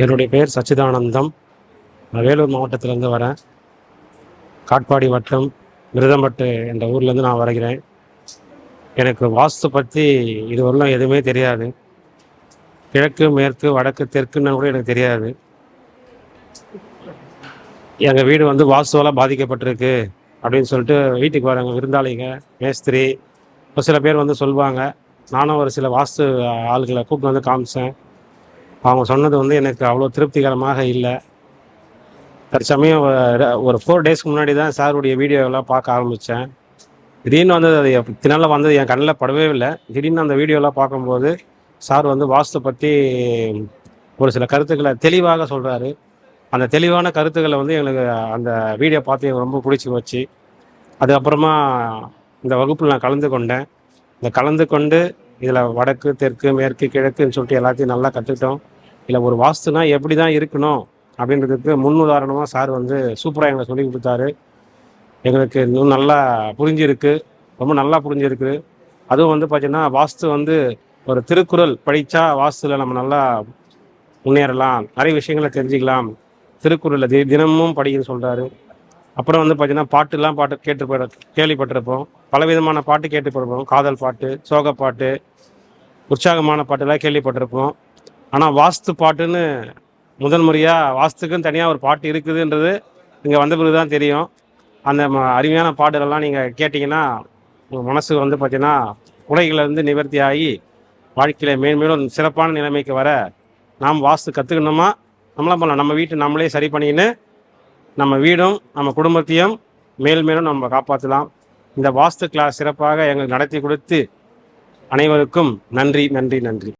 என்னுடைய பெயர் சச்சிதானந்தம். நான் வேலூர் மாவட்டத்திலேருந்து வரேன். காட்பாடி வட்டம் மிருதம்பட்டு என்ற ஊர்லேருந்து நான் வருகிறேன். எனக்கு வாஸ்து பற்றி இதுவரையிலும் எதுவுமே தெரியாது. கிழக்கு, மேற்கு, வடக்கு, தெற்குன்னு கூட எனக்கு தெரியாது. எங்கள் வீடு வாஸ்துவால் பாதிக்கப்பட்டிருக்கு அப்படின்னு சொல்லிட்டு வீட்டுக்கு வரவங்க விருந்தாளிங்க, மேஸ்திரி, ஒரு சில பேர் சொல்லுவாங்க. நானும் ஒரு சில வாஸ்து ஆளுகளை கூப்பிட்டு காமிச்சேன். அவங்க சொன்னது எனக்கு அவ்வளோ திருப்திகரமாக இல்லை. தற்சமயம் ஒரு 4 டேஸ்க்கு முன்னாடி தான் சாருடைய வீடியோவெல்லாம் பார்க்க ஆரம்பித்தேன். திடீர்னு அது பின்னால் என் கண்ணில் படவே இல்லை. திடீர்னு அந்த வீடியோலாம் பார்க்கும்போது சார் வாஸ்து பற்றி ஒரு சில கருத்துக்களை தெளிவாக சொல்கிறாரு. அந்த தெளிவான கருத்துக்களை எங்களுக்கு அந்த வீடியோ பார்த்து எனக்கு ரொம்ப பிடிச்சி போச்சு. அதுக்கப்புறமா இந்த வகுப்பில் நான் கலந்து கொண்டேன். இந்த கலந்து கொண்டு இதில் வடக்கு, தெற்கு, மேற்கு, கிழக்குன்னு சொல்லிட்டு எல்லாத்தையும் நல்லா கற்றுக்கிட்டோம். இல்லை ஒரு வாஸ்துனா எப்படி தான் இருக்கணும் அப்படின்றதுக்கு முன் உதாரணமாக சார் சூப்பராக எங்களை சொல்லி கொடுத்தாரு. எங்களுக்கு இன்னும் நல்லா புரிஞ்சிருக்கு, ரொம்ப நல்லா புரிஞ்சிருக்கு. அதுவும் பார்த்தீங்கன்னா வாஸ்து ஒரு திருக்குறள் படித்தா வாஸ்துவில் நம்ம நல்லா முன்னேறலாம், நிறைய விஷயங்களை தெரிஞ்சுக்கலாம். திருக்குறளில் தினமும் படிக்கணும்னு சொல்கிறாரு. அப்புறம் பார்த்தீங்கன்னா பாட்டு கேள்விப்பட்டிருப்போம். பலவிதமான பாட்டு கேட்டுப்பட்டிருப்போம். காதல் பாட்டு, சோக பாட்டு, உற்சாகமான பாட்டுலாம் கேள்விப்பட்டிருப்போம். ஆனால் வாஸ்து பாட்டுன்னு முதன் முறையாக வாஸ்துக்குன்னு தனியாக ஒரு பாட்டு இருக்குதுன்றது இங்கே வந்த பிறகு தான் தெரியும். அந்த அருமையான பாடலெல்லாம் நீங்கள் கேட்டிங்கன்னா உங்கள் மனசு பார்த்தீங்கன்னா குறைகளை நிவர்த்தி ஆகி வாழ்க்கையில் மேன்மேலும் சிறப்பான நிலைமைக்கு வர நாம் வாஸ்து கற்றுக்கணுமா, நம்மளாம் பண்ணலாம். நம்ம வீட்டை நம்மளே சரி பண்ணிக்கின்னு நம்ம வீடும் நம்ம குடும்பத்தையும் மேலும் நம்ம காப்பாற்றலாம். இந்த வாஸ்து கிளாஸ் சிறப்பாக எங்களுக்கு நடத்தி கொடுத்து அனைவருக்கும் நன்றி நன்றி நன்றி.